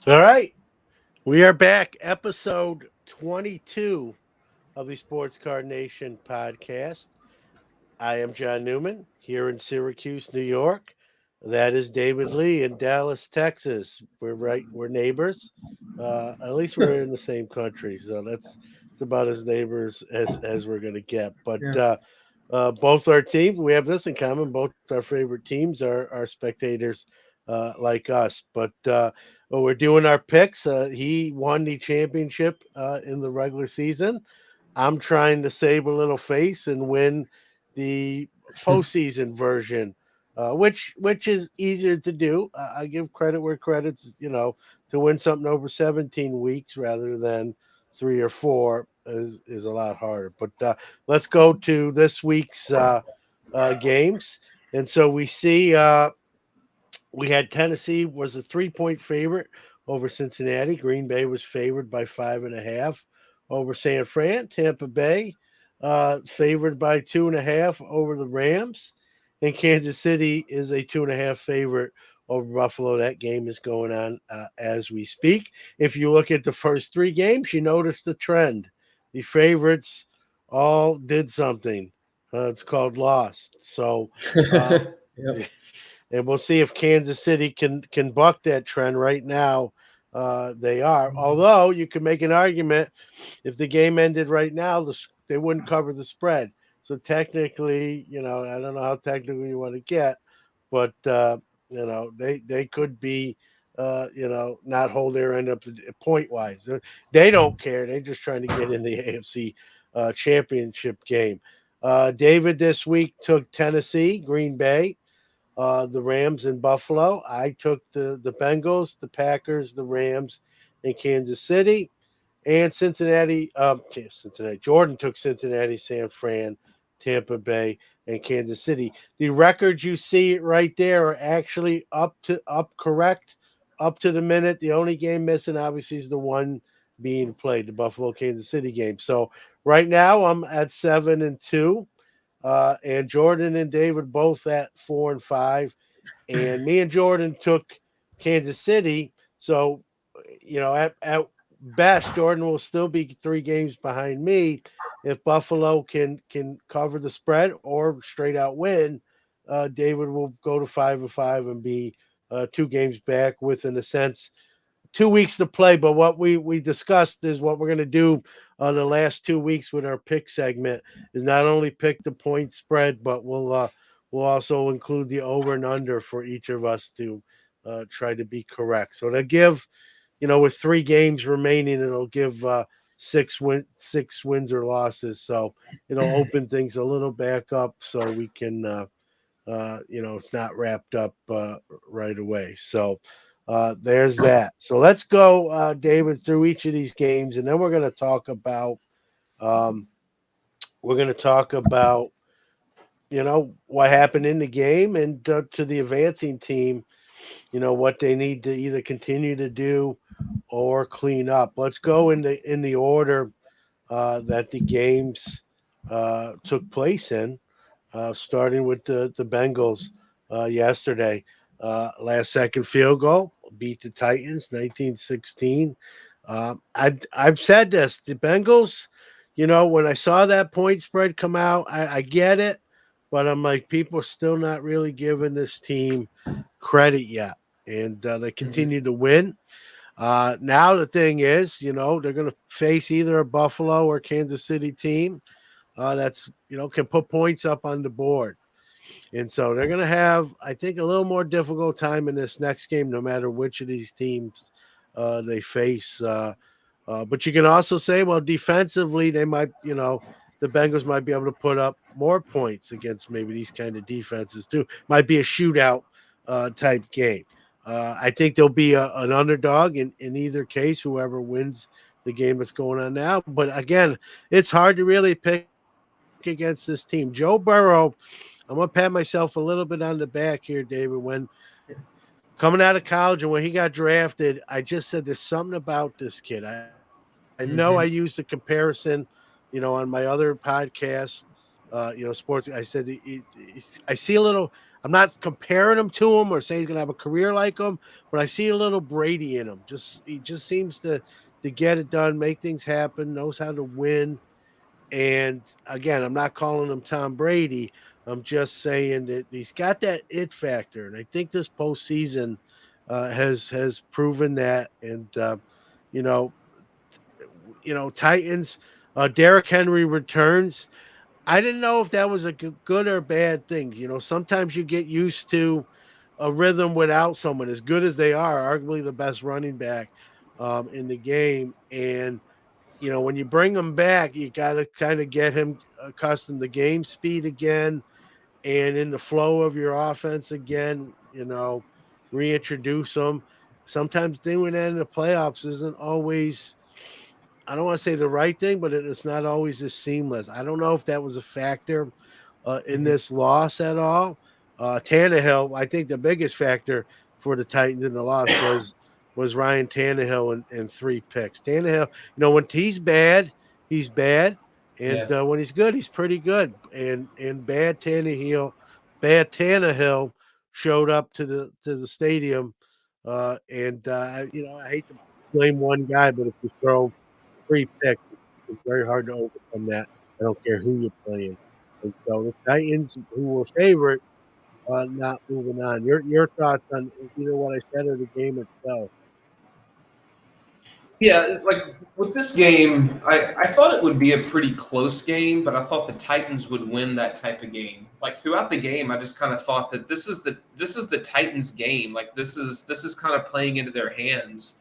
All right. We are back, episode 22 of the Sports Card Nation podcast. I am John Newman here in Syracuse, New York. That is David Lee in Dallas, Texas. We're neighbors. At least we're in the same country, so that's it's about as neighbors as we're going to get. But Yeah. both our teams, we have this in common. Both our favorite teams are spectators like us. But we're doing our picks. He won the championship in the regular season. I'm trying to save a little face and win the postseason version, which is easier to do. I give credit where credit's to win something over 17 weeks rather than 3 or 4 is a lot harder. But let's go to this week's games, and so we see we had Tennessee was a 3-point favorite over Cincinnati. Green Bay was favored by 5.5 over San Fran. Tampa Bay favored by 2.5 over the Rams. And Kansas City is a 2.5 favorite over Buffalo. That game is going on as we speak. If you look at the first 3 games, you notice the trend. The favorites all did something. It's called lost. So Yep. and we'll see if Kansas City can buck that trend. Right now, they are. Although you can make an argument if the game ended right now, they wouldn't cover the spread. So technically, I don't know how technical you want to get, but they could be, not hold their end up to point wise. They don't care. They're just trying to get in the AFC championship game. David this week took Tennessee, Green Bay, the Rams in Buffalo. I took the Bengals, the Packers, the Rams, and Kansas City. And Cincinnati. Jordan took Cincinnati, San Fran, Tampa Bay, and Kansas City. The records you see right there are actually up correct, up to the minute. The only game missing, obviously, is the one being played, the Buffalo Kansas City game. So right now, I'm at 7-2. And Jordan and David both at 4-5, and me and Jordan took Kansas City. So, at best, Jordan will still be 3 games behind me. If Buffalo can cover the spread or straight out win, David will go to 5-5 and be 2 games back with, in a sense, 2 weeks to play. But what we discussed is what we're going to do the last 2 weeks with our pick segment is not only pick the point spread, but we'll also include the over and under for each of us to try to be correct. So to give, with 3 games remaining, it'll give 6 wins or losses. So it'll open things a little back up so we can, it's not wrapped up right away. So there's that. So let's go, David, through each of these games, and then we're going to talk about what happened in the game, and to the advancing team, what they need to either continue to do or clean up. Let's go in the order that the games took place in, starting with the Bengals yesterday. Last second field goal beat the Titans 19-16. I've said this, the Bengals, when I saw that point spread come out, I get it, but I'm like, people are still not really giving this team credit yet, and they continue to win. Now the thing is, they're going to face either a Buffalo or Kansas City team that's can put points up on the board. And so they're going to have, I think, a little more difficult time in this next game, no matter which of these teams they face. But you can also say, well, defensively, they might, the Bengals might be able to put up more points against maybe these kind of defenses too. Might be a shootout type game. I think there'll be an underdog in either case, whoever wins the game that's going on now. But again, it's hard to really pick against this team. Joe Burrow, I'm going to pat myself a little bit on the back here, David. When coming out of college and when he got drafted, I just said there's something about this kid. I know I Mm-hmm. used the comparison, on my other podcast, sports. I said I see a little. I'm not comparing him to him or saying he's going to have a career like him, but I see a little Brady in him. He just seems to get it done, make things happen, knows how to win. And again, I'm not calling him Tom Brady. I'm just saying that he's got that it factor, and I think this postseason has proven that. And you know, Titans. Derrick Henry returns. I didn't know if that was a good or bad thing. Sometimes you get used to a rhythm without someone as good as they are, arguably the best running back in the game. And when you bring him back, you got to kind of get him accustomed to game speed again and in the flow of your offense again. Reintroduce him. Sometimes doing that in the playoffs isn't always, I don't want to say the right thing, but it's not always as seamless. I don't know if that was a factor in Mm-hmm. this loss at all. Tannehill, I think the biggest factor for the Titans in the loss was Ryan Tannehill and three picks. Tannehill, when he's bad, and Yeah. when he's good, he's pretty good. And bad Tannehill showed up to the stadium, I hate to blame one guy, but if you throw three picks, it's very hard to overcome that. I don't care who you're playing. And so the Titans, who were favorite, not moving on. Your thoughts on either what I said or the game itself? Yeah, like with this game, I thought it would be a pretty close game, but I thought the Titans would win that type of game. Like throughout the game, I just kind of thought that this is the Titans game. Like this is kind of playing into their hands.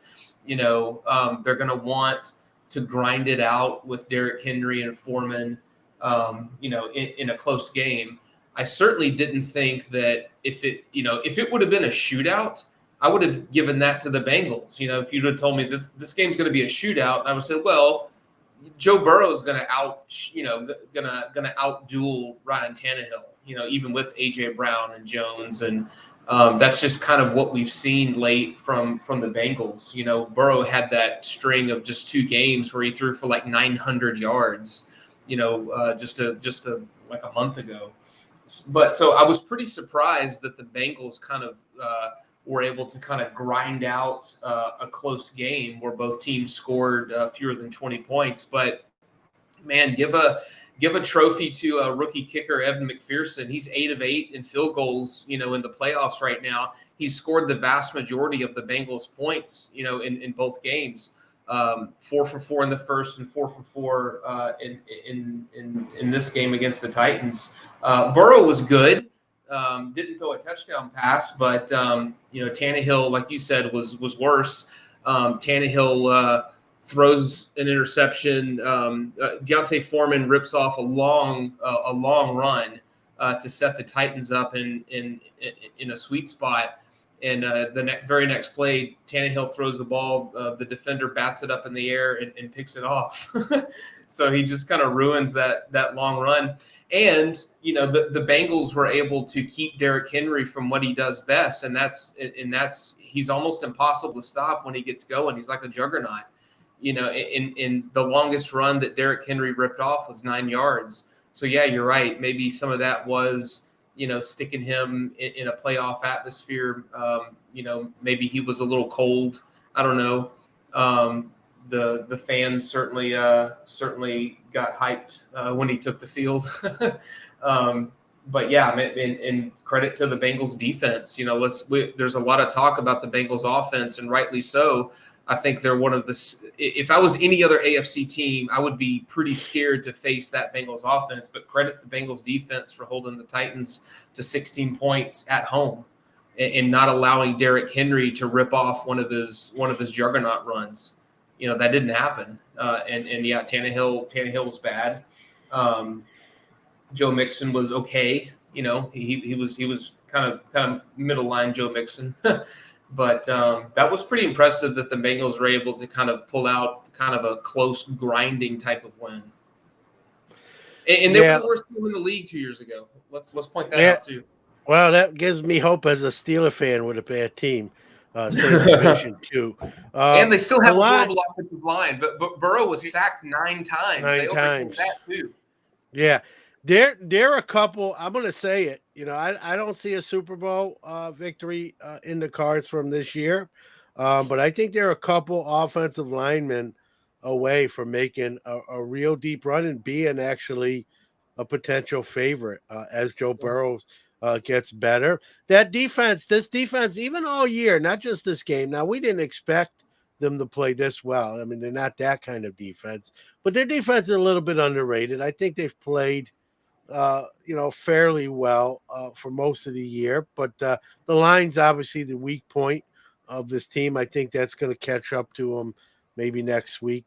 They're going to want to grind it out with Derrick Henry and Foreman. In a close game. I certainly didn't think that if it would have been a shootout, I would have given that to the Bengals. If you'd have told me this game's going to be a shootout, I would have said, well, Joe Burrow is going to gonna outduel Ryan Tannehill. Even with AJ Brown and Jones, and that's just kind of what we've seen late from the Bengals. Burrow had that string of just two games where he threw for like 900 yards. Just like a month ago. But so I was pretty surprised that the Bengals kind of were able to kind of grind out a close game where both teams scored fewer than 20 points. But man, give a trophy to a rookie kicker, Evan McPherson. He's 8 of 8 in field goals. In the playoffs right now. He's scored the vast majority of the Bengals' points. In both games. 4 for 4 in the first and 4 for 4 in this game against the Titans. Burrow was good. Didn't throw a touchdown pass, but Tannehill, like you said, was worse. Tannehill throws an interception. Deontay Foreman rips off a long run to set the Titans up in a sweet spot. And the very next play, Tannehill throws the ball. The defender bats it up in the air and picks it off. So he just kind of ruins that long run. And the Bengals were able to keep Derrick Henry from what he does best, and that's he's almost impossible to stop when he gets going. He's like a juggernaut. In the longest run that Derrick Henry ripped off was 9 yards. So yeah, you're right. Maybe some of that was sticking him in a playoff atmosphere. Maybe he was a little cold. I don't know. The fans certainly got hyped when he took the field. But yeah, and credit to the Bengals defense. There's a lot of talk about the Bengals offense, and rightly so. I think they're one of the. If I was any other AFC team, I would be pretty scared to face that Bengals offense. But credit the Bengals defense for holding the Titans to 16 points at home, and not allowing Derrick Henry to rip off one of his juggernaut runs. That didn't happen. And yeah, Tannehill was bad. Joe Mixon was okay. He was kind of middle line Joe Mixon. But that was pretty impressive that the Bengals were able to kind of pull out kind of a close, grinding type of win. And they were Yeah, the worst team in the league 2 years ago. Let's point that yeah. out too. Well, that gives me hope as a Steeler fan with a bad team. Same division too. And they still The have a line horrible offensive line. But Burrow was sacked 9 times. They 9 overcame times. that too. Yeah, there are a couple. I'm gonna say it. I don't see a Super Bowl victory in the cards from this year, but I think there are a couple offensive linemen away from making a real deep run and being actually a potential favorite as Joe Burrow gets better. This defense, even all year, not just this game. Now we didn't expect them to play this well. I mean, they're not that kind of defense, but their defense is a little bit underrated. I think they've played, fairly well for most of the year. But the line's obviously the weak point of this team. I think that's going to catch up to them maybe next week,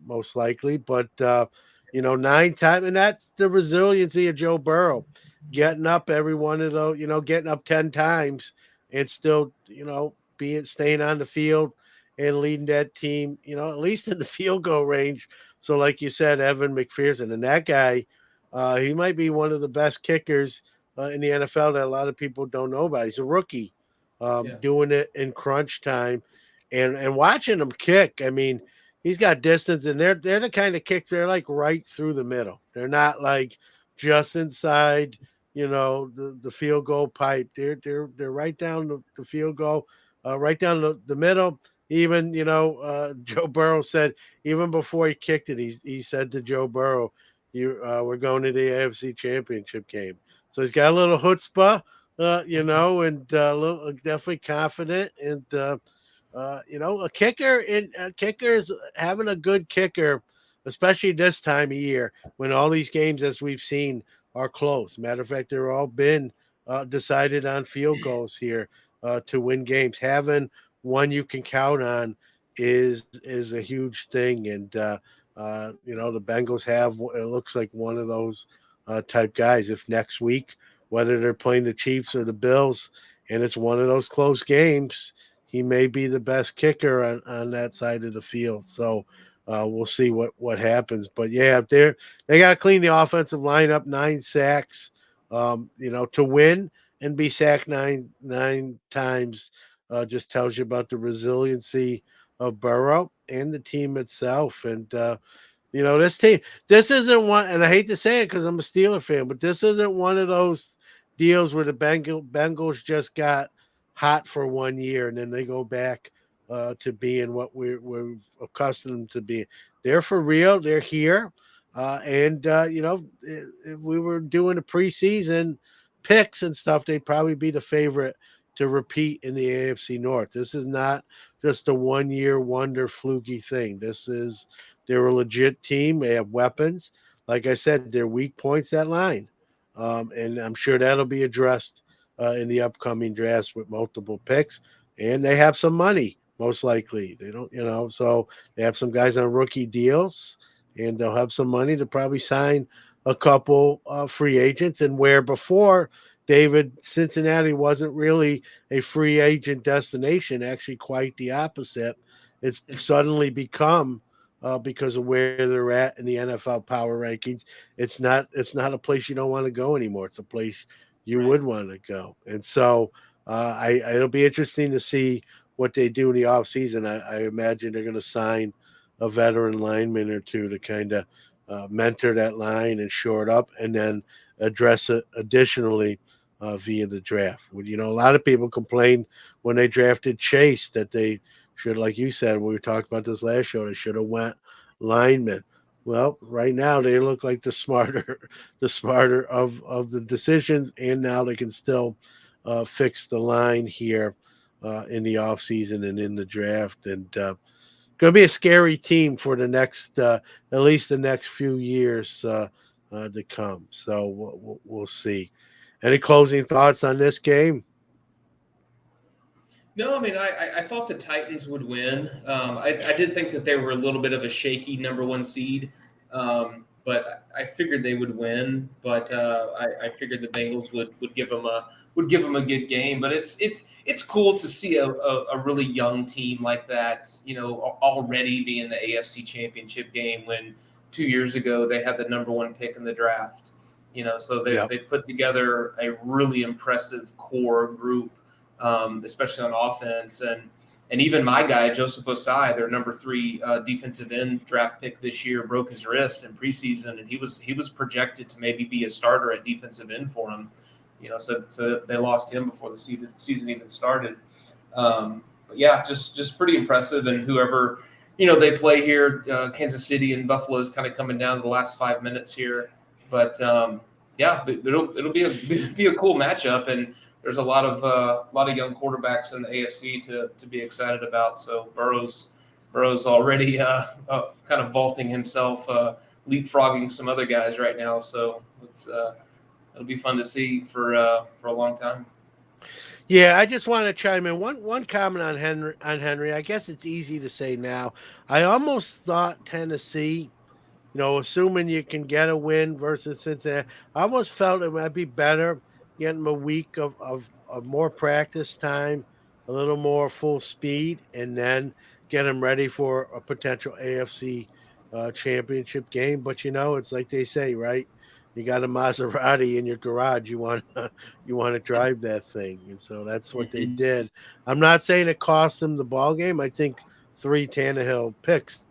most likely. But 9 times, and that's the resiliency of Joe Burrow, getting up every one of those, getting up 10 times and still, being staying on the field and leading that team, at least in the field goal range. So, like you said, Evan McPherson, and that guy, he might be one of the best kickers in the NFL that a lot of people don't know about. He's a rookie, Yeah. doing it in crunch time, and watching him kick. I mean, he's got distance, and they're the kind of kicks they're like right through the middle. They're not like just inside, the field goal pipe. They're right down the field goal, right down the middle. Even Joe Burrow said even before he kicked it, he said to Joe Burrow, we're going to the AFC Championship game. So he's got a little chutzpah, and definitely confident. And a kicker in kickers having a good kicker, especially this time of year when all these games, as we've seen, are close. Matter of fact, they're all been decided on field goals here to win games. Having one you can count on is a huge thing, and the Bengals have, it looks like, one of those type guys. If next week, whether they're playing the Chiefs or the Bills, and it's one of those close games, he may be the best kicker on that side of the field. So we'll see what happens. But yeah, they got to clean the offensive line up. 9 sacks, to win and be sacked nine times just tells you about the resiliency of Burrow and the team itself. And this team, this isn't one, and I hate to say it because I'm a Steeler fan, but this isn't one of those deals where the Bengals just got hot for 1 year and then they go back to being what we're accustomed to be. They're for real. They're here. And if we were doing the preseason picks and stuff, they'd probably be the favorite to repeat in the AFC North. This is not just a 1-year wonder fluky thing. They're a legit team. They have weapons. Like I said, their weak points, that line. And I'm sure that'll be addressed in the upcoming drafts with multiple picks. And they have some money, most likely. They don't, so they have some guys on rookie deals, and they'll have some money to probably sign a couple free agents. And where before, David, Cincinnati wasn't really a free agent destination, actually quite the opposite. It's suddenly become because of where they're at in the NFL power rankings. It's not a place you don't want to go anymore. It's a place you Right. would want to go. And so it'll be interesting to see what they do in the offseason. I imagine they're going to sign a veteran lineman or two to kind of mentor that line and shore it up, and then address it additionally via the draft. A lot of people complained when they drafted Chase that they should, like you said, we talked about this last show, they should have went linemen. Well, right now they look like the smarter, of the decisions, and now they can still fix the line here in the offseason and in the draft. And going to be a scary team for the next, at least the next few years to come. So we'll see. Any closing thoughts on this game? No, I mean, I thought the Titans would win. I did think that they were a little bit of a shaky number one seed, but I figured they would win. But I figured the Bengals would give them would give them a good game. But it's cool to see a really young team like that, already be in the AFC Championship game when 2 years ago they had the number one pick in the draft. So Yep. they put together a really impressive core group, especially on offense. And even my guy, Joseph Osai, their number 3 defensive end draft pick this year, broke his wrist in preseason, and he was projected to maybe be a starter at defensive end for him. So they lost him before the season even started. But yeah, just pretty impressive. And whoever they play here, Kansas City and Buffalo is kind of coming down to the last 5 minutes here. But yeah, it'll be a cool matchup, and there's a lot of young quarterbacks in the AFC to be excited about. So Burrow's already kind of vaulting himself, leapfrogging some other guys right now. So it'll be fun to see for a long time. Yeah, I just want to chime in one comment on Henry. I guess it's easy to say now. I almost thought Tennessee, assuming you can get a win versus Cincinnati, I almost felt it might be better getting them a week of more practice time, a little more full speed, and then get them ready for a potential AFC championship game. But it's like they say, right? You got a Maserati in your garage. You want to drive that thing, and so that's what they Mm-hmm. did. I'm not saying it cost them the ball game. I think 3 Tannehill picks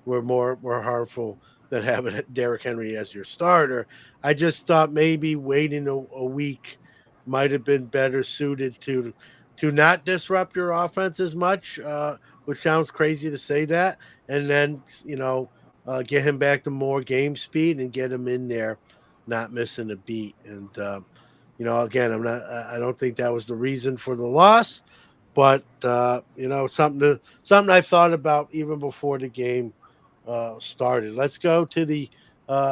were harmful than having Derrick Henry as your starter. I just thought maybe waiting a week might have been better suited to not disrupt your offense as much, which sounds crazy to say that, and then get him back to more game speed and get him in there, not missing a beat. And again, I don't think that was the reason for the loss, but something I thought about even before the game started. Let's go to the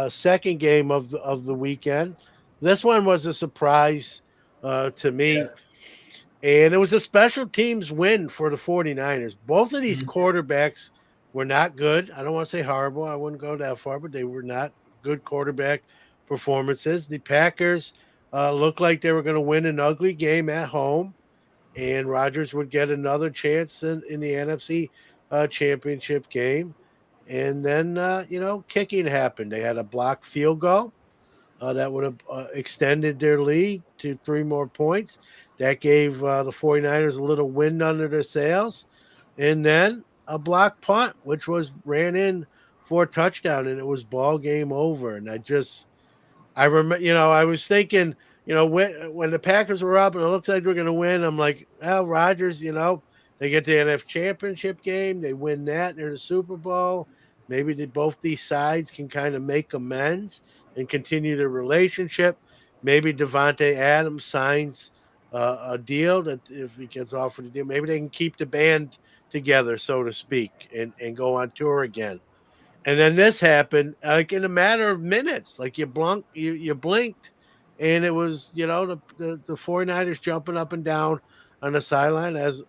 second game of the weekend. This one was a surprise to me, Yeah. and it was a special teams win for the 49ers. Both of these Mm-hmm. quarterbacks were not good. I don't want to say horrible. I wouldn't go that far, but they were not good quarterback performances. The Packers looked like they were going to win an ugly game at home, and Rodgers would get another chance in the NFC championship game. And then, kicking happened. They had a blocked field goal that would have extended their lead to 3 more points. That gave the 49ers a little wind under their sails. And then a blocked punt, which was ran in for a touchdown, and it was ball game over. And I remember, I was thinking, when the Packers were up and it looks like we're going to win, I'm like, well, Rodgers, they get the NFC Championship game, they win that, they're the Super Bowl. Maybe both these sides can kind of make amends and continue the relationship. Maybe Devontae Adams signs a deal that if he gets offered a deal, maybe they can keep the band together, so to speak, and go on tour again. And then this happened like in a matter of minutes. Like you blinked, and it was the 49ers jumping up and down on the sideline as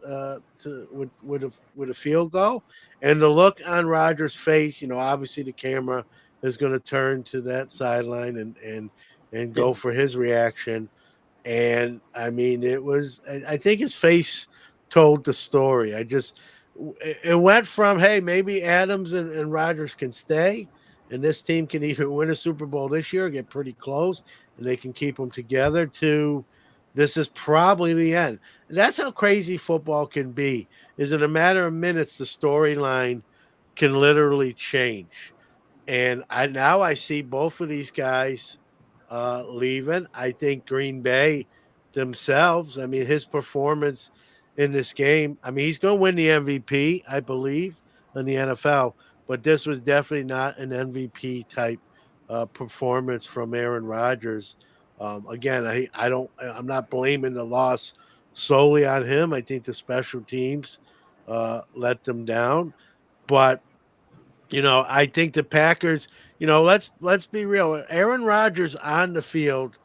with a field goal, and the look on Rodgers' face. Obviously the camera is going to turn to that sideline and go for his reaction. And I mean, I think his face told the story. It went from, hey, maybe Adams and Rodgers can stay, and this team can either win a Super Bowl this year or get pretty close, and they can keep them together, to this is probably the end. And that's how crazy football can be. Is in a matter of minutes, the storyline can literally change. And I see both of these guys leaving. I think Green Bay themselves, I mean, his performance in this game, I mean, he's going to win the MVP, I believe, in the NFL, but this was definitely not an MVP type performance from Aaron Rodgers. Again, I'm not blaming the loss solely on him. I think the special teams let them down, but I think the Packers, let's be real. Aaron Rodgers on the field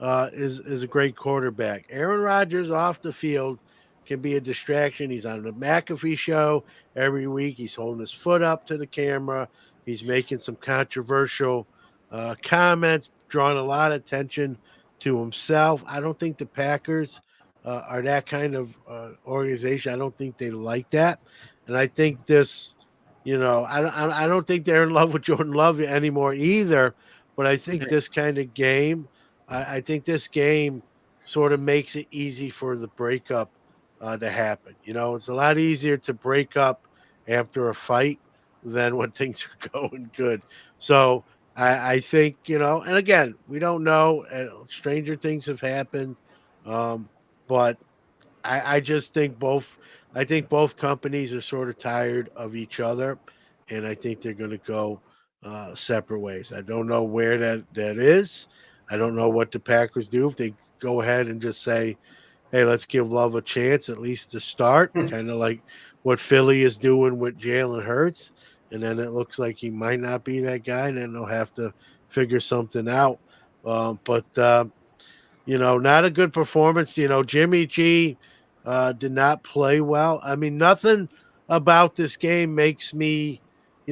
is a great quarterback. Aaron Rodgers off the field can be a distraction. He's on the McAfee show every week. He's holding his foot up to the camera. He's making some controversial comments, drawing a lot of attention to himself. I don't think the Packers are that kind of organization. I don't think they like that, and I think this, I don't think they're in love with Jordan Love anymore either. But I think this kind of game, I think this game sort of makes it easy for the breakup to happen. It's a lot easier to break up after a fight than when things are going good. So I think, and again, we don't know. Stranger things have happened, but I just think both. I think both companies are sort of tired of each other, and I think they're going to go separate ways. I don't know where that is. I don't know what the Packers do if they go ahead and just say, "Hey, let's give Love a chance at least to start," kind of like what Philly is doing with Jalen Hurts, and then it looks like he might not be that guy, and then they'll have to figure something out. But not a good performance. Jimmy G did not play well. I mean, nothing about this game makes me,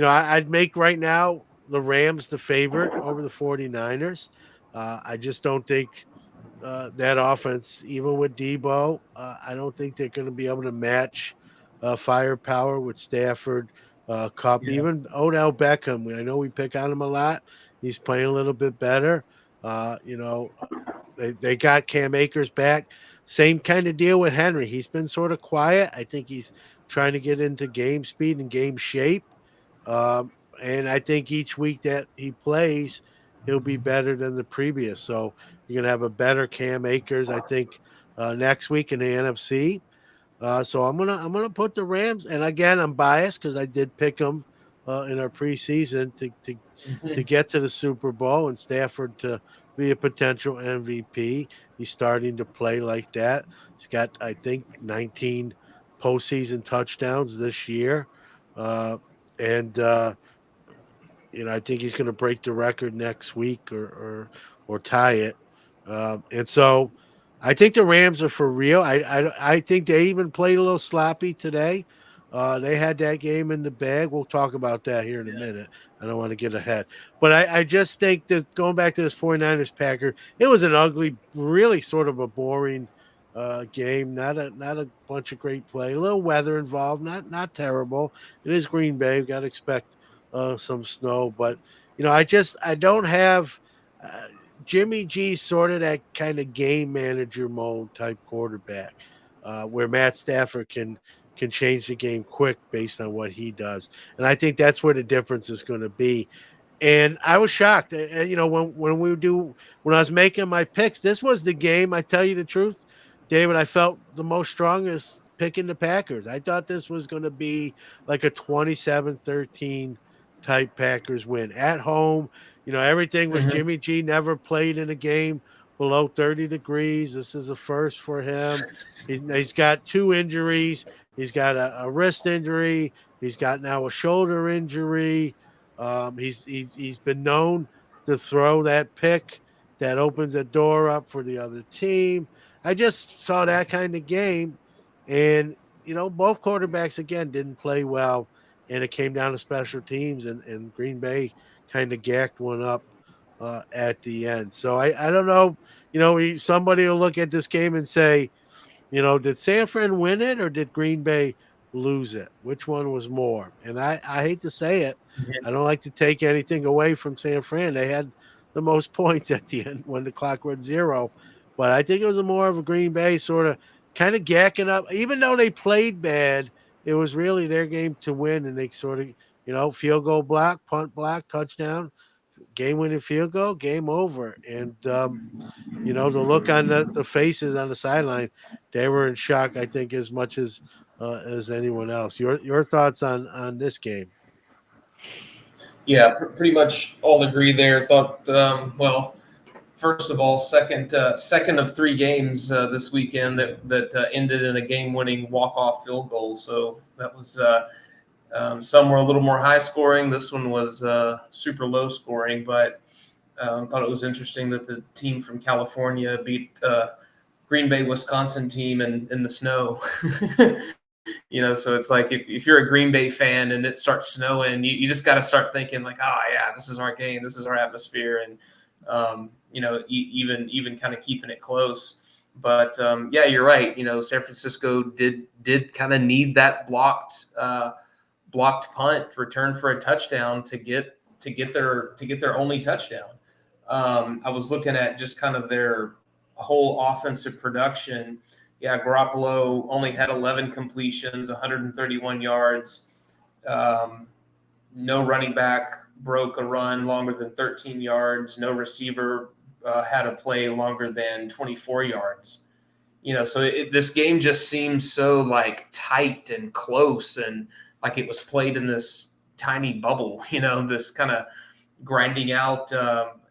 I'd make right now the Rams the favorite over the 49ers. I just don't think that offense, even with Debo, I don't think they're going to be able to match firepower with Stafford, Cup, Yeah. even Odell Beckham. I know we pick on him a lot. He's playing a little bit better. They got Cam Akers back. Same kind of deal with Henry. He's been sort of quiet. I think he's trying to get into game speed and game shape. Um, and I think each week that he plays, he'll be better than the previous. So you're gonna have a better Cam Akers, I think, next week in the NFC. So I'm gonna put the Rams, and again I'm biased because I did pick them in our preseason to get to the Super Bowl and Stafford to be a potential MVP. He's starting to play like that. He's got I think 19 postseason touchdowns this year, uh, and I think he's going to break the record next week or tie it. And so I think the Rams are for real. I think they even played a little sloppy today. They had that game in the bag. We'll talk about that here in a minute. I don't want to get ahead. But I just think this going back to this 49ers Packer, it was an ugly, really sort of a boring game. Not a bunch of great play. A little weather involved, not terrible. It is Green Bay. We've got to expect some snow. But I don't have uh, Jimmy G sort of that kind of game manager mode type quarterback, where Matt Stafford can change the game quick based on what he does, and I think that's where the difference is going to be. And I was shocked. When I was making my picks, this was the game. I tell you the truth, David. I felt the most strongest picking the Packers. I thought this was going to be like a 27-13 type Packers win at home. Everything was Mm-hmm. Jimmy G never played in a game below 30 degrees. This is a first for him. He's got two injuries. He's got a wrist injury. He's got now a shoulder injury. He's been known to throw that pick that opens the door up for the other team. I just saw that kind of game, and both quarterbacks again didn't play well, and it came down to special teams, and Green Bay kind of gacked one up at the end. So I don't know. Somebody will look at this game and say, did San Fran win it or did Green Bay lose it? Which one was more? And I hate to say it. I don't like to take anything away from San Fran. They had the most points at the end when the clock went zero. But I think it was a more of a Green Bay sort of kind of gacking up. Even though they played bad, it was really their game to win. And they sort of, field goal block, punt block, touchdown, game winning field goal, game over. And the look on the faces on the sideline, they were in shock, I think, as much as anyone else. Your thoughts on this game? Yeah, pretty much all agree there. Thought, well, first of all, second of three games this weekend that ended in a game-winning walk-off field goal. So that was some were a little more high scoring. This one was super low scoring, but thought it was interesting that the team from California beat Green Bay, Wisconsin team in the snow. So it's like if you're a Green Bay fan and it starts snowing, you just got to start thinking like, oh yeah, this is our game, this is our atmosphere, and even kind of keeping it close. But yeah, you're right. San Francisco did kind of need that blocked punt return for a touchdown to get their only touchdown. I was looking at just kind of their whole offensive production. Yeah, Garoppolo only had 11 completions, 131 yards. No running back broke a run longer than 13 yards. No receiver had a play longer than 24 yards. So this game just seems so like tight and close, and like it was played in this tiny bubble. This kind of grinding out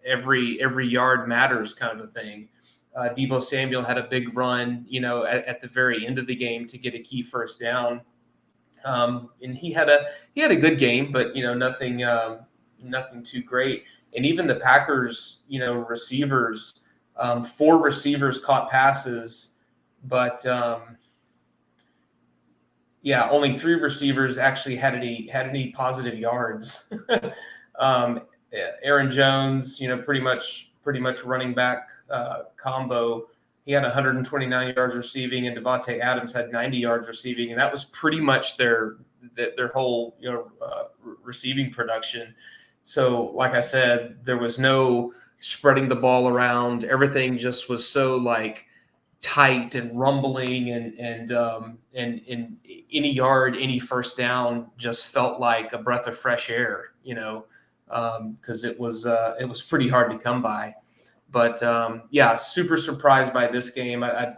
every yard matters kind of a thing. Deebo Samuel had a big run, at the very end of the game to get a key first down. And he had a good game, but nothing too great. And even the Packers, receivers, 4 receivers caught passes, but only 3 receivers actually had any positive yards. Aaron Jones, pretty much running back combo. He had 129 yards receiving, and Devontae Adams had 90 yards receiving, and that was pretty much their whole receiving production. So, like I said, there was no spreading the ball around. Everything just was so like tight and rumbling, and any yard, any first down just felt like a breath of fresh air, because it was pretty hard to come by. But super surprised by this game. I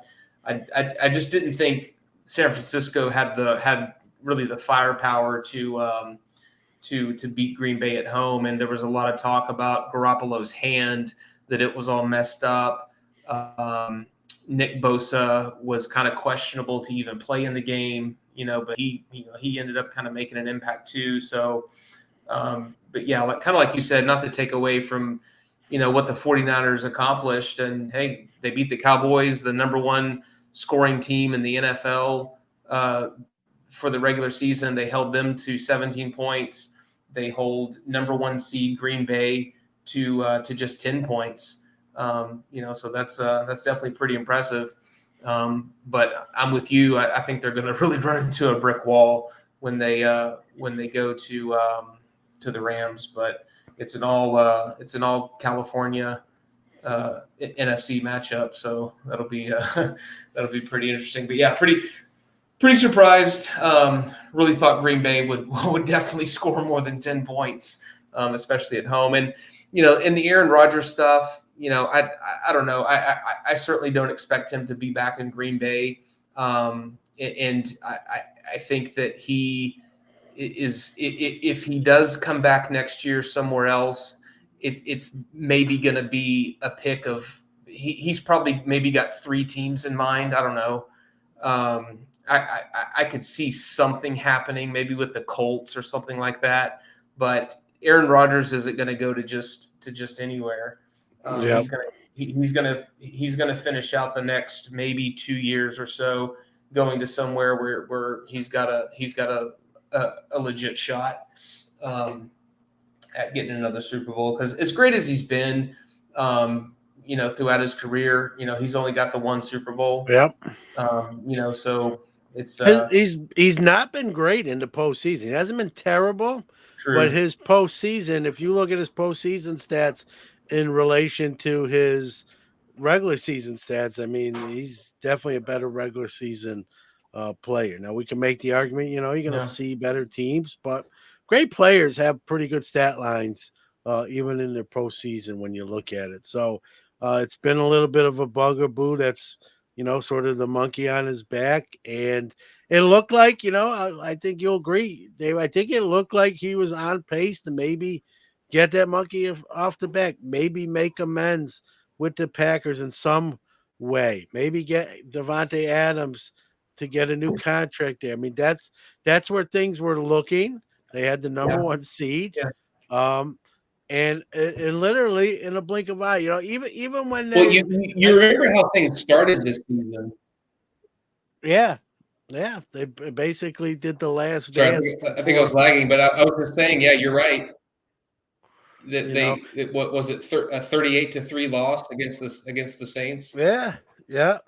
just didn't think San Francisco had really the firepower to beat Green Bay at home, and there was a lot of talk about Garoppolo's hand, that it was all messed up. Nick Bosa was kind of questionable to even play in the game, but he ended up kind of making an impact too. So, but yeah, kind of like you said, not to take away from what the 49ers accomplished, and hey, they beat the Cowboys, the number 1 scoring team in the NFL for the regular season. They held them to 17 points. They hold number 1 seed Green Bay to just 10 points. So that's definitely pretty impressive. But I'm with you. I think they're going to really run into a brick wall when they go to the Rams. But it's an all California NFC matchup, so that'll be pretty interesting. But yeah, pretty surprised. Really thought Green Bay would definitely score more than 10 points, especially at home. And in the Aaron Rodgers stuff, I don't know. I certainly don't expect him to be back in Green Bay, and I think that he is, if he does come back next year somewhere else, it's maybe going to be a pick of he's probably maybe got 3 teams in mind. I don't know. I could see something happening maybe with the Colts or something like that, but Aaron Rodgers isn't going to go to just anywhere. Yep. He's gonna finish out the next maybe 2 years or so going to somewhere where he's got a legit shot at getting another Super Bowl. Because as great as he's been, throughout his career, he's only got the 1 Super Bowl. Yep. So it's he's not been great in the postseason. He hasn't been terrible, true. But his postseason, if you look at his postseason stats in relation to his regular season stats, I mean, he's definitely a better regular season player. Now, we can make the argument, you're going to see better teams, but great players have pretty good stat lines, even in their postseason when you look at it. So it's been a little bit of a bugaboo that's, sort of the monkey on his back. And it looked like, I think you'll agree, Dave, I think it looked like he was on pace to maybe get that monkey off the back, maybe make amends with the Packers in some way, maybe get Devontae Adams to get a new contract there. I mean, that's where things were looking. They had the number 1 seed. Yeah. And literally in a blink of an eye, even when they, well, you remember how things started this season. Yeah, they basically did the last Sorry, dance. I think I was lagging, but I was just saying, yeah, you're right. that you know. what was it, a 38-3 loss against the Saints. Yeah, yeah.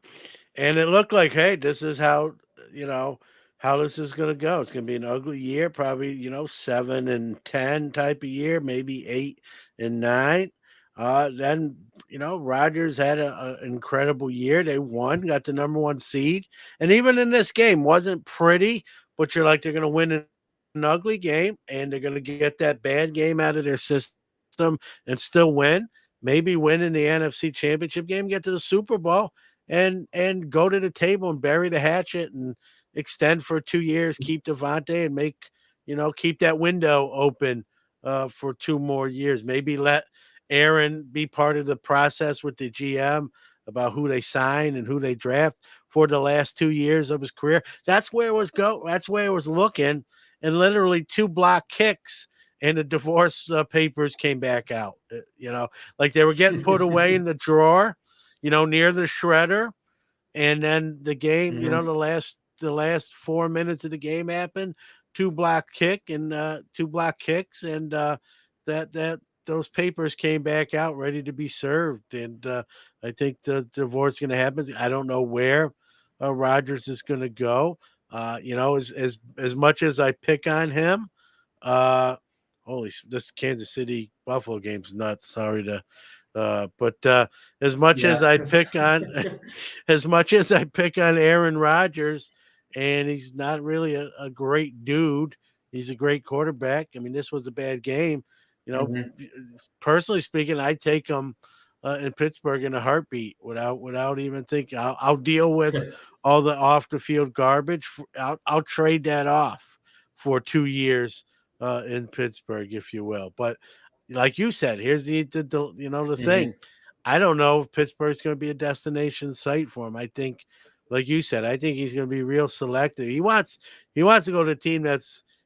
And it looked like, hey, this is you know, how this is going to go. It's going to be an ugly year, probably, 7-10 type of year, maybe 8-9. Then, Rodgers had an incredible year. They won, got the number one seed. And even in this game, wasn't pretty, but you're like, they're going to win an ugly game and they're going to get that bad game out of their system and still win. Maybe win in the NFC Championship game, get to the Super Bowl, and go to the table and bury the hatchet and extend for 2 years, keep Devontae and keep that window open for 2 more years. Maybe let Aaron be part of the process with the GM about who they sign and who they draft for the last 2 years of his career. That's where it was That's where it was looking. And literally 2 block kicks and the divorce papers came back out. Like they were getting put away in the drawer, near the shredder, and then the game, Mhm. the last 4 minutes of the game happened. 2 block kicks, and that those papers came back out ready to be served. And I think the divorce is going to happen. I don't know where Rodgers is going to go. As much as I pick on him, uh, this Kansas City Buffalo game's nuts. Sorry to but as much as Yeah, I pick on, as much as I pick on Aaron Rodgers, and he's not really a great dude. He's a great quarterback. I mean, this was a bad game. You know, Mhm. Personally speaking, I take him in Pittsburgh in a heartbeat without even thinking. I'll deal with all the off the field garbage. I'll trade that off for 2 years in Pittsburgh, if you will. But like you said, here's the thing. Mhm. I don't know if Pittsburgh's going to be a destination site for him. I think, like you said, I think he's going to be real selective. He wants to go to a team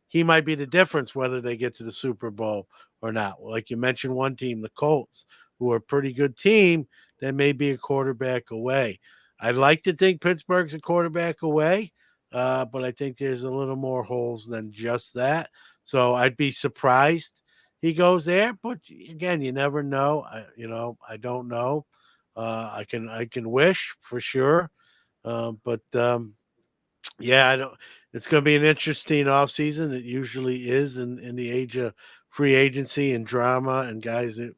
he might be the difference whether they get to the Super Bowl or not. Like you mentioned, one team, the Colts, who are a pretty good team, that may be a quarterback away. I'd like to think Pittsburgh's a quarterback away, but I think there's a little more holes than just that. So I'd be surprised he goes there, but again, you never know. I don't know. I can wish for sure, but yeah, I don't. It's going to be an interesting offseason. It usually is in the age of free agency and drama and guys that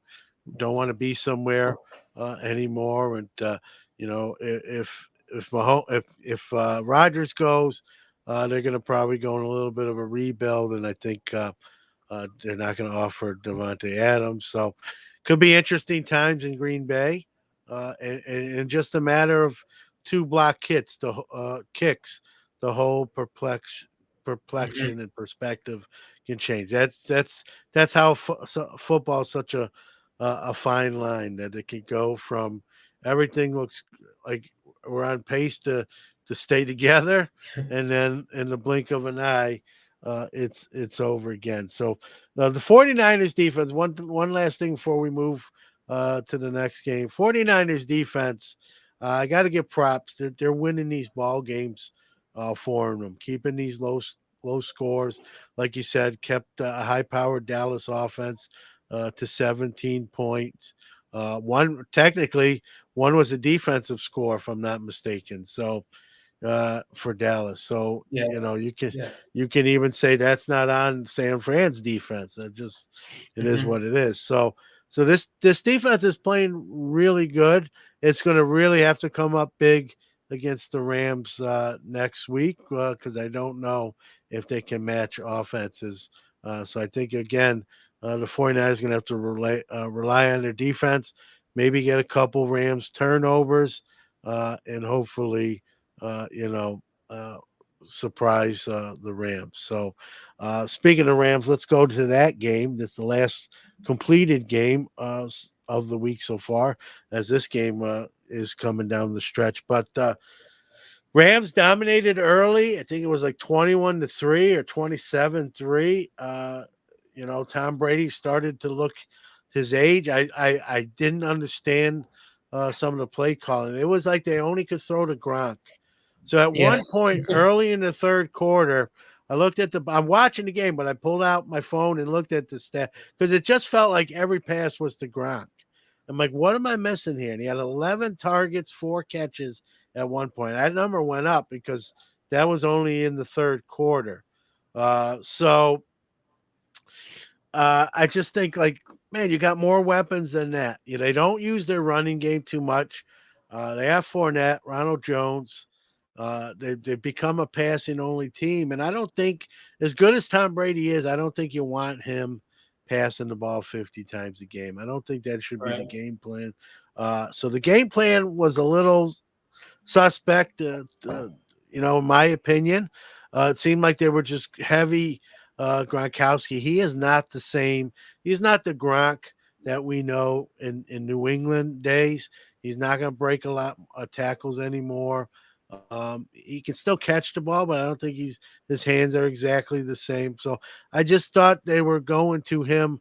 don't want to be somewhere anymore. And if Rodgers goes, they're going to probably go in a little bit of a rebuild, and I think they're not going to offer Devontae Adams. So could be interesting times in Green Bay, and just a matter of 2 block kicks, the whole Mhm. perplexion and perspective can change. That's how football is such a fine line that it can go from everything looks like we're on pace to stay together, and then in the blink of an eye, it's over again. So the 49ers defense, one last thing before we move to the next game. 49ers defense, I got to give props. They're winning these ball games for them, keeping these low scores. Like you said, kept a high powered Dallas offense to 17 points. One was a defensive score, if I'm not mistaken. So for Dallas. So Yeah, you can yeah. even say that's not on San Fran's defense. It is Mhm. what it is. So this defense is playing really good. It's going to really have to come up big against the Rams next week because I don't know if they can match offenses. So I think again the 49ers going to have to rely on their defense, maybe get a couple Rams turnovers, and hopefully uh, you know, uh, surprise the Rams. So, speaking of Rams, let's go to that game. That's the last completed game of the week so far, as this game is coming down the stretch. But Rams dominated early. I think it was like 21-3 or 27-3. Tom Brady started to look his age. I didn't understand some of the play calling. It was like they only could throw to Gronk. So at Yeah. one point early in the third quarter, I looked at I'm watching the game, but I pulled out my phone and looked at the stat because it just felt like every pass was to Gronk. I'm like, what am I missing here? And he had 11 targets, 4 catches at one point. That number went up because that was only in the third quarter. I just think, like, man, you got more weapons than that. They don't use their running game too much. They have Fournette, Ronald Jones. They've become a passing only team. And I don't think, as good as Tom Brady is, I don't think you want him passing the ball 50 times a game. I don't think that should be the game plan. So the game plan was a little suspect, in my opinion. It seemed like they were just heavy Gronkowski. He is not the same. He's not the Gronk that we know in New England days. He's not going to break a lot of tackles anymore. He can still catch the ball, but I don't think his hands are exactly the same. So I just thought they were going to him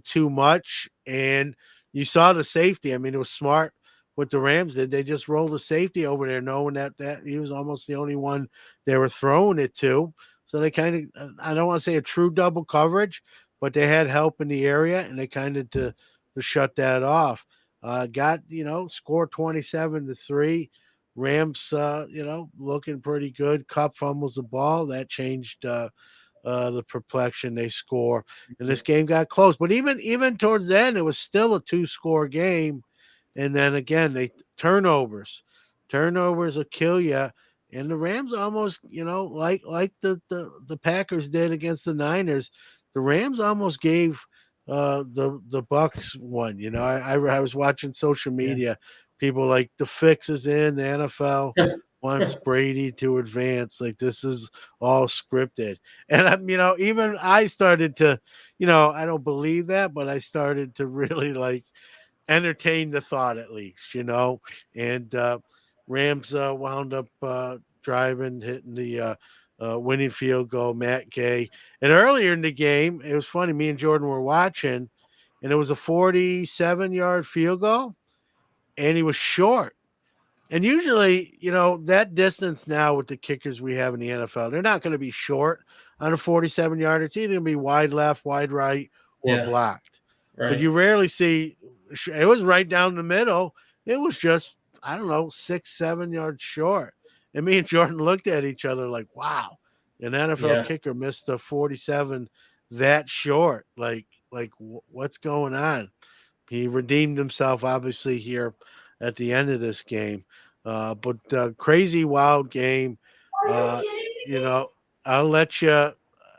too much. And you saw the safety. I mean, it was smart what the Rams did. They just rolled the safety over there, knowing that he was almost the only one they were throwing it to. So they kind of, I don't want to say a true double coverage, but they had help in the area, and they kind of to shut that off. Scored 27-3. Rams, looking pretty good. Cup fumbles the ball. That changed the perplexion. They score, and this game got close. But even towards the end, it was still a 2-score game. And then again, turnovers will kill you. And the Rams almost, like the Packers did against the Niners, the Rams almost gave the Bucks one. I was watching social media, people like the fix is in, the NFL wants Brady to advance. Like, this is all scripted. And even I started to, I don't believe that, but I started to really entertain the thought, at least, and Rams wound up driving, hitting the winning field goal, Matt Gay. And earlier in the game, it was funny, me and Jordan were watching, and it was a 47-yard field goal, and he was short. And usually, that distance now with the kickers we have in the NFL, they're not going to be short on a 47-yard. It's either going to be wide left, wide right, or blocked. Right. But you rarely see it was right down the middle. It was just, I don't know, 6-7 yards short. And me and Jordan looked at each other like, wow, an NFL kicker missed a 47 that short. What's going on? He redeemed himself, obviously, here at the end of this game. But crazy, wild game. I'll let you.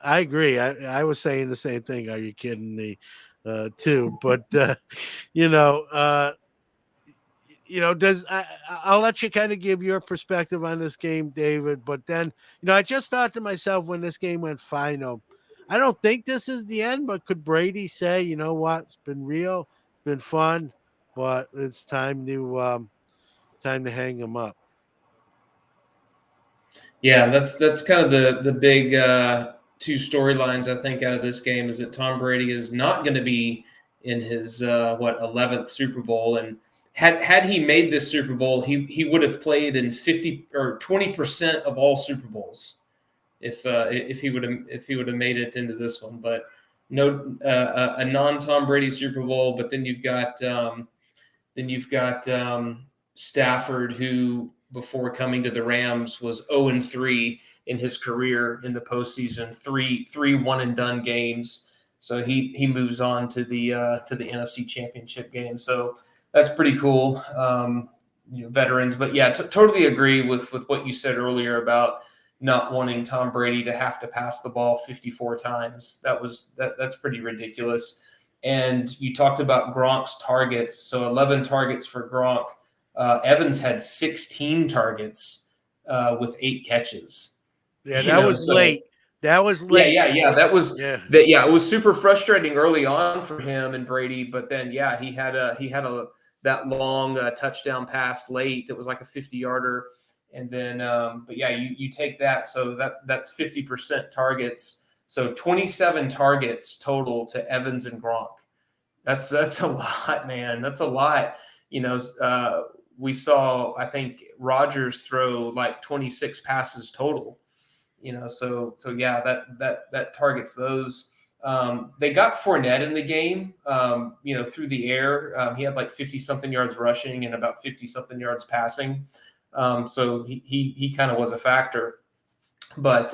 I agree. I was saying the same thing. Are you kidding me? Too. But I'll let you kind of give your perspective on this game, David. But then, I just thought to myself when this game went final, I don't think this is the end, but could Brady say, you know what, it's been real, it's been fun, but it's time to hang him up. Yeah, that's kind of the big two storylines I think out of this game, is that Tom Brady is not going to be in his 11th Super Bowl, and had he made this Super Bowl, he would have played in 50 or 20% of all Super Bowls if he would have made it into this one. But no, a non Tom Brady Super Bowl. But then you've got Stafford, who before coming to the Rams was 0-3 in his career in the postseason, three one and done games. So he moves on to the NFC Championship game. So that's pretty cool. Veterans, but yeah, totally agree with what you said earlier about not wanting Tom Brady to have to pass the ball 54 times. That's pretty ridiculous. And you talked about Gronk's targets. So 11 targets for Gronk. Evans had 16 targets with 8 catches. Yeah, that was late. That was late. Yeah. It was super frustrating early on for him and Brady, but then he had that long touchdown pass late. It was like a 50-yarder, and then you take that, so that's 50% targets. So 27 targets total to Evans and Gronk. That's a lot, man. That's a lot. We saw, I think, Rodgers throw like 26 passes total. So yeah, that targets those. They got Fournette in the game, through the air. He had like 50 something yards rushing and about 50 something yards passing. So he kind of was a factor. But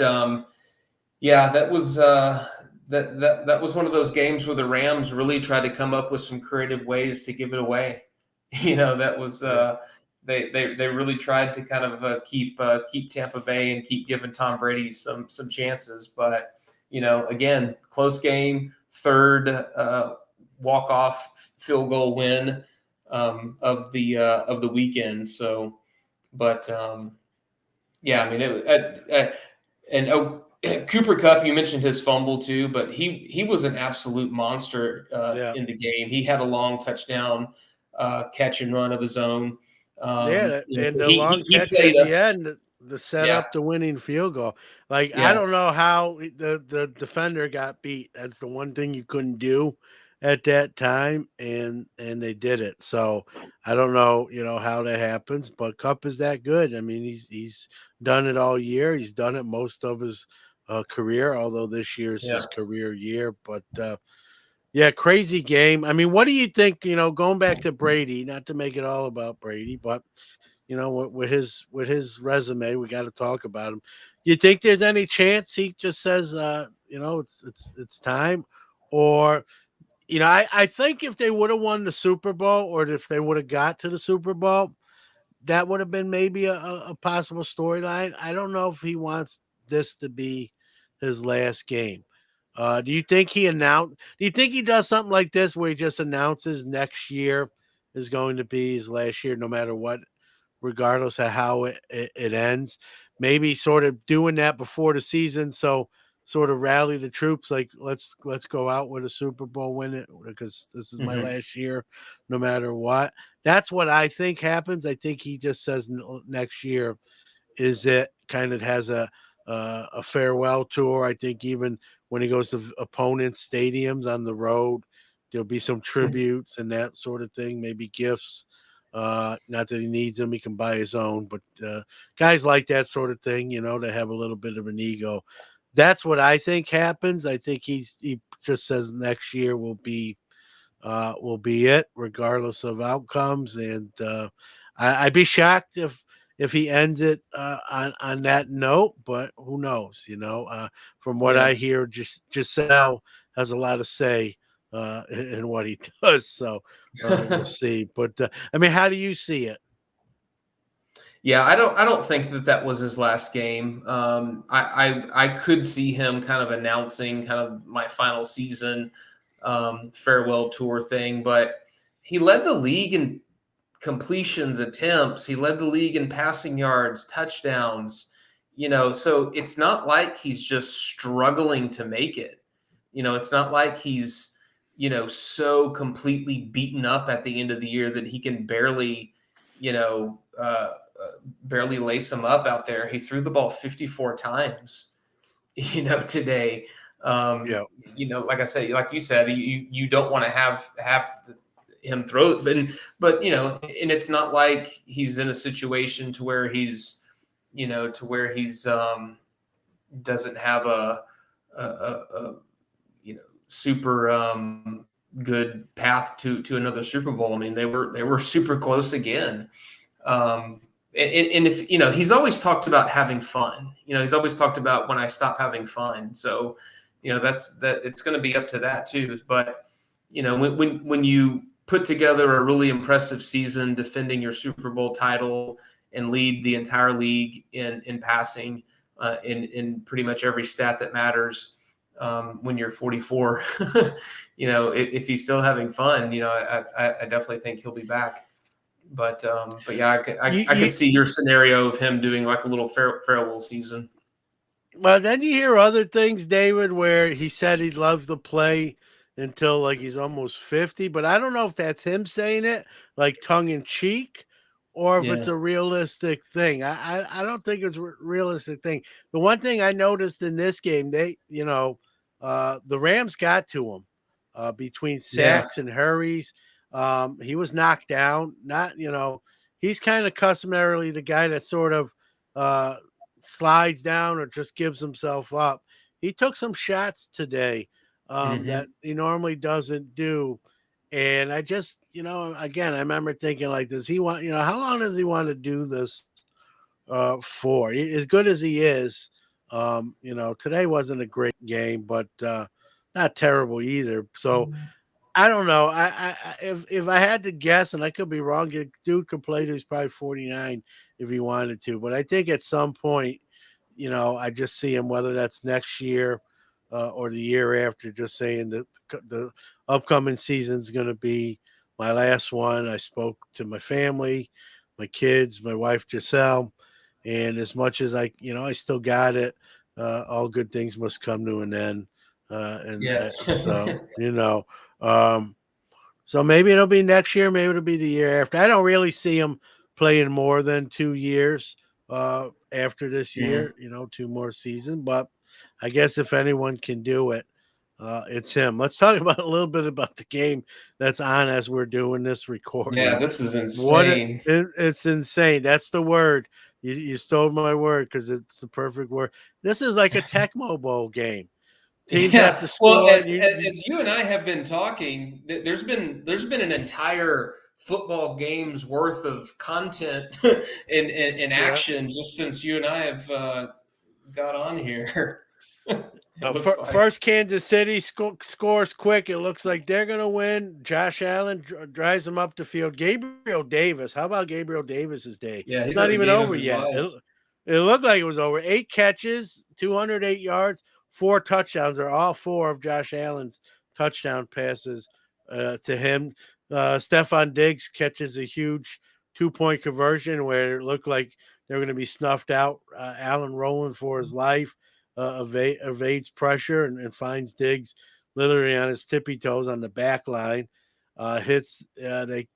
yeah, that was that was one of those games where the Rams really tried to come up with some creative ways to give it away. That was they really tried to kind of keep Tampa Bay and keep giving Tom Brady some chances. But again, close game, third walk off field goal win of the weekend. So, but yeah, I mean and Cooper Kupp, you mentioned his fumble too, but he was an absolute monster Yeah. in the game. He had a long touchdown catch and run of his own. Yeah, and the He long he catch played at a the end, the set yeah up the winning field goal. Like, I yeah don't know how the defender got beat. That's the one thing you couldn't do at that time, and they did it. So I don't know, how that happens, but Cup is that good. I mean, he's done it all year. He's done it most of his career, although this year's yeah. his career year. But yeah, crazy game. I mean, what do you think? Going back to Brady, not to make it all about Brady, but with his resume, we got to talk about him. You think there's any chance he just says, it's time, or I think if they would have won the Super Bowl, or if they would have got to the Super Bowl, that would have been maybe a possible storyline. I don't know if he wants this to be his last game. Do you think he announced? Do you think he does something like this where he just announces next year is going to be his last year, no matter what, regardless of how it ends? Maybe sort of doing that before the season, so sort of rally the troops, like let's go out with a Super Bowl, win it, because this is my hmm last year, no matter what. That's what I think happens. I think he just says next year is it, kind of has a farewell tour. I think even when he goes to opponents' stadiums on the road, there'll be some tributes and that sort of thing, maybe gifts. Not that he needs them, he can buy his own, but guys like that sort of thing, to have a little bit of an ego. That's what I think happens. I think he just says next year will be it, regardless of outcomes. And I'd be shocked if he ends it on that note, but who knows? From what yeah I hear, just Giselle has a lot of say in what he does. So we'll see. But I mean, how do you see it? Yeah, I don't think that was his last game. I could see him kind of announcing kind of my final season farewell tour thing, but he led the league in completions, attempts. He led the league in passing yards, touchdowns. So it's not like he's just struggling to make it. It's not like he's so completely beaten up at the end of the year that he can you know, uh, barely lace him up out there. He threw the ball 54 times, today. Um, Yeah. like I said, like you said, you don't want to have him throw it, but and it's not like he's in a situation to where he's doesn't have a super good path to another Super Bowl. I mean, they were super close again. Um, and if he's always talked about having fun. He's always talked about when I stop having fun. So, that it's going to be up to that too. But when you put together a really impressive season, defending your Super Bowl title and lead the entire league in passing, in pretty much every stat that matters. When you're 44, if he's still having fun, I definitely think he'll be back. But yeah, You, I could you, see your scenario of him doing like a little farewell season. Well, then you hear other things, David, where he said he'd love to play until like he's almost 50, but I don't know if that's him saying it like tongue in cheek or if it's Yeah, a realistic thing. I don't think it's a realistic thing. The one thing I noticed in this game, the Rams got to him between yeah, sacks and hurries. He was knocked down. Not, he's kind of customarily the guy that sort of uh slides down or just gives himself up. He took some shots today Hmm. that he normally doesn't do. And I just, again, I remember thinking like, does he want, how long does he want to do this for? As good as he is, today wasn't a great game, but not terrible either. So I don't know. If I had to guess, and I could be wrong, dude could play to he's probably 49 if he wanted to. But I think at some point, I just see him, whether that's next year or the year after, just saying that the upcoming season is going to be my last one. I spoke to my family, my kids, my wife Giselle, and as much as I still got it. All good things must come to an end, and Yeah. so um, so maybe it'll be next year, maybe it'll be the year after. I don't really see him playing more than 2 years after this Mhm. year, 2 more seasons. But I guess if anyone can do it, it's him. Let's talk about a little bit about the game that's on as we're doing this Yeah, recording. this is What insane. it's insane. That's the word. You stole my word because it's the perfect word. This is like a Tecmo Bowl game. Teams have Yeah. to Well, score. You as you and I have been talking, there's been an entire football game's worth of content in yeah. action just since you and I have got on here. It looks like. First, Kansas City scores quick. It looks like they're going to win. Josh Allen drives them up the field. Gabriel Davis. How about Gabriel Davis's day? Yeah, It's he's not at the even game of over his yet. life. It looked like it was over. 8 catches, 208 yards, 4 touchdowns. Are all 4 of Josh Allen's touchdown passes to him. Stephon Diggs catches a huge 2-point conversion where it looked like they're going to be snuffed out. Allen rolling for his life evades pressure and finds Diggs literally on his tippy toes on the back line. Hits they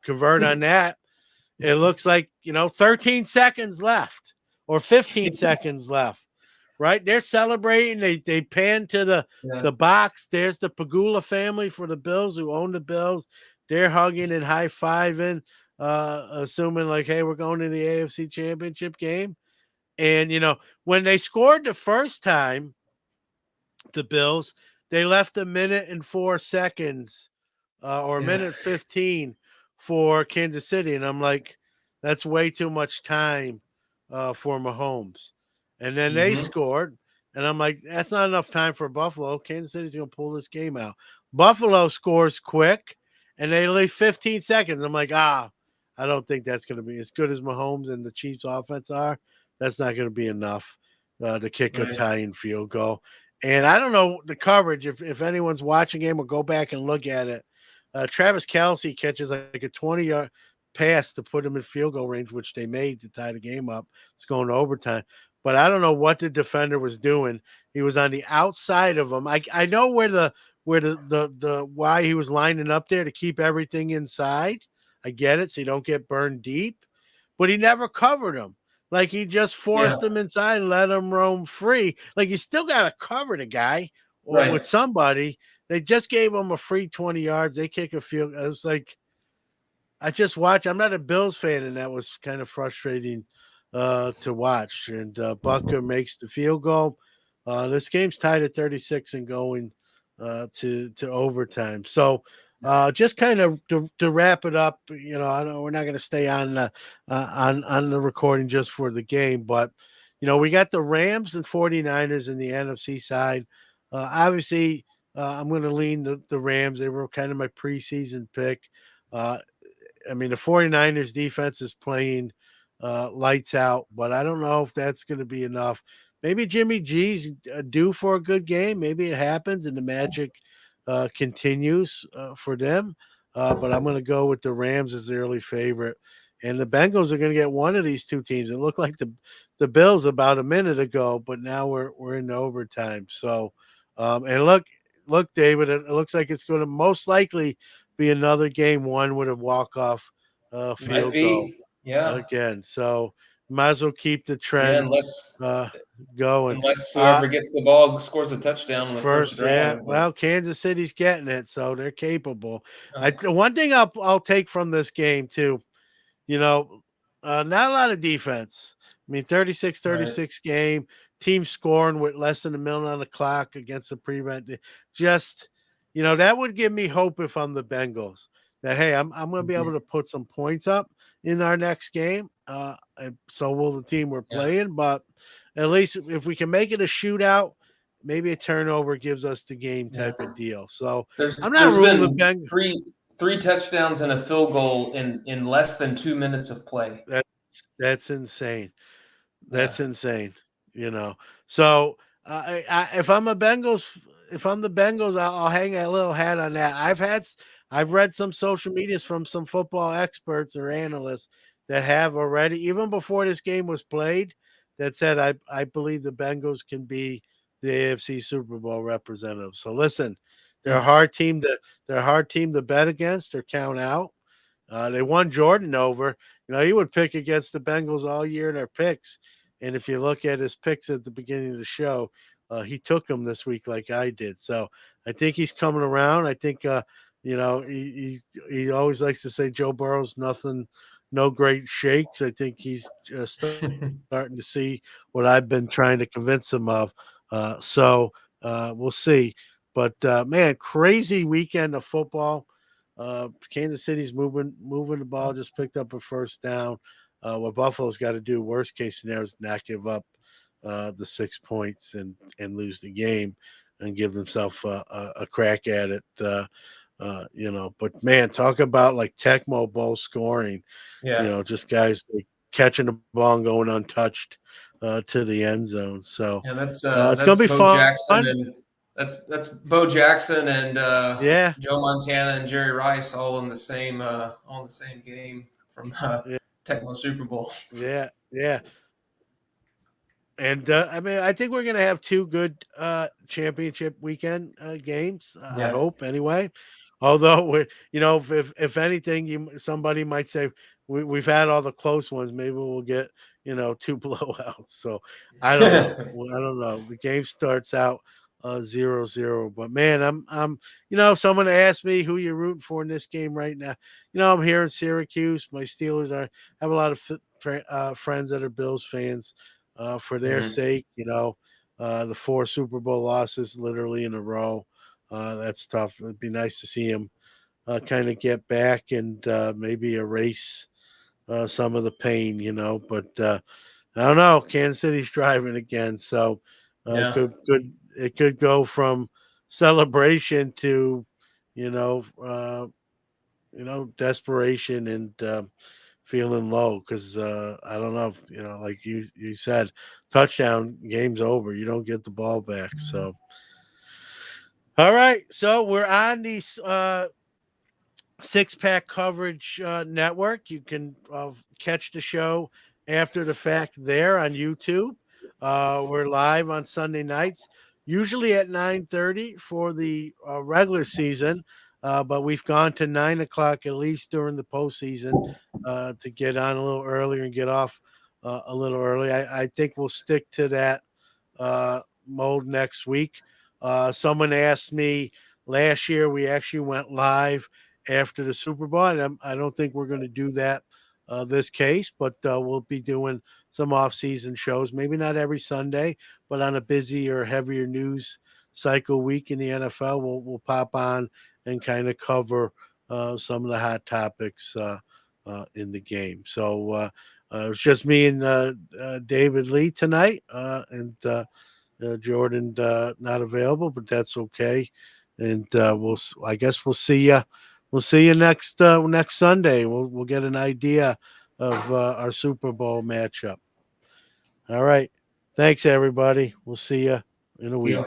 convert on that. It looks like 13 seconds left or 15 seconds left. Right, they're celebrating. They pan to Yeah. the box. There's the Pagula family for the Bills who own the Bills. They're hugging and high fiving, assuming like, hey, we're going to the AFC Championship game. And when they scored the first time, the Bills, they left 1 minute and 4 seconds or a Yeah. minute 15 for Kansas City. And I'm like, that's way too much time for Mahomes. And then they Hmm. scored. And I'm like, that's not enough time for Buffalo. Kansas City's going to pull this game out. Buffalo scores quick and they leave 15 seconds. I'm like, I don't think that's going to be as good as Mahomes and the Chiefs offense are. That's not going to be enough to kick a Right. tying field goal. And I don't know the coverage. If anyone's watching game, will go back and look at it. Travis Kelce catches like a 20-yard pass to put him in field goal range, which they made to tie the game up. It's going to overtime. But I don't know what the defender was doing. He was on the outside of him. I know where the why he was lining up there to keep everything inside. I get it, so you don't get burned deep. But he never covered him. Like he just Yeah. forced him inside and let him roam free. Like you still got to cover the guy or with Right. somebody. They just gave him a free 20 yards. They kick a field. It was like I just watch. I'm not a Bills fan, and that was kind of frustrating to watch. And Bucker makes the field goal. This game's tied at 36 and going to overtime. So just kind of to wrap it up, I know we're not going to stay on the recording just for the game, but we got the Rams and 49ers in the NFC side. Obviously, I'm going to lean the Rams. They were kind of my preseason pick. Uh, I mean, the 49ers defense is playing lights out, but I don't know if that's going to be enough. Maybe Jimmy G's due for a good game. Maybe it happens and the magic continues for them. But I'm going to go with the Rams as the early favorite. And the Bengals are going to get one of these two teams. It looked like the Bills about a minute ago, but now we're in overtime. So, and look, David, it looks like it's going to most likely be another game one with a walk-off Might field goal be. Yeah. again. So might as well keep the Yeah. trend uh, going. Unless Uh, whoever gets the ball scores a touchdown on the first First, yeah. drive. But Well, Kansas City's getting it, so they're capable. uh, One thing I'll take from this game too, you know, not a lot of defense, I mean, 36-36 game, team scoring with less than a minute on the clock against the prevent. Just, that would give me hope if I'm the Bengals that, hey, I'm going to be able to put some points up in our next game. And so will the team we're playing. But at least if we can make it a shootout, maybe a turnover gives us the game type of deal. So I'm not ruling the Bengals. Three touchdowns and a field goal in less than 2 minutes of play. That's insane. That's insane. So if I'm the Bengals, I'll hang a little hat on that. I've read some social medias from some football experts or analysts that have already, even before this game was played, that said I believe the Bengals can be the AFC Super Bowl representative. So listen, they're a hard team to bet against or count out. They won Jordan over. He would pick against the Bengals all year in their picks. And if you look at his picks at the beginning of the show, he took them this week like I did. So I think he's coming around. I think, he always likes to say Joe Burrow's no great shakes. I think he's starting to see what I've been trying to convince him of. So we'll see. But, man, crazy weekend of football. Kansas City's moving the ball, just picked up a first down. What Buffalo's got to do, worst case scenario, is not give up the 6 points and lose the game and give themselves a crack at it. But man, talk about like Tecmo Bowl scoring. Just guys like catching the ball and going untouched to the end zone. So that's gonna be Bo fun. Jackson and that's Bo Jackson and Joe Montana and Jerry Rice all in the same game from Tecmo Super Bowl. Yeah. And I think we're going to have two good championship weekend games. I hope, anyway. Although if anything, somebody might say we've had all the close ones. Maybe we'll get two blowouts. So I don't know. I don't know. The game starts out 0-0. But man, I'm someone asked me who you're rooting for in this game right now. I'm here in Syracuse. My Steelers have a lot of friends that are Bills fans. For their sake, the 4 Super Bowl losses literally in a row. That's tough. It'd be nice to see him kind of get back and maybe erase some of the pain, But I don't know. Kansas City's driving again, so it could go from celebration to, desperation and feeling low because I don't know if, like you said, touchdown, game's over. You don't get the ball back. So, all right. So we're on these Six Pack Coverage Network. You can catch the show after the fact there on YouTube. We're live on Sunday nights, usually at 9:30 for the regular season. But we've gone to 9 o'clock at least during the postseason to get on a little earlier and get off a little early. I think we'll stick to that mode next week. Someone asked me last year, we actually went live after the Super Bowl, and I don't think we're going to do that this case, but we'll be doing some off-season shows, maybe not every Sunday, but on a busier, heavier news cycle week in the NFL, we'll pop on and kind of cover some of the hot topics in the game. So it was just me and David Lee tonight, and Jordan not available, but that's okay. And I guess we'll see you. We'll see you next Sunday. We'll get an idea of our Super Bowl matchup. All right. Thanks, everybody. We'll see you in a week.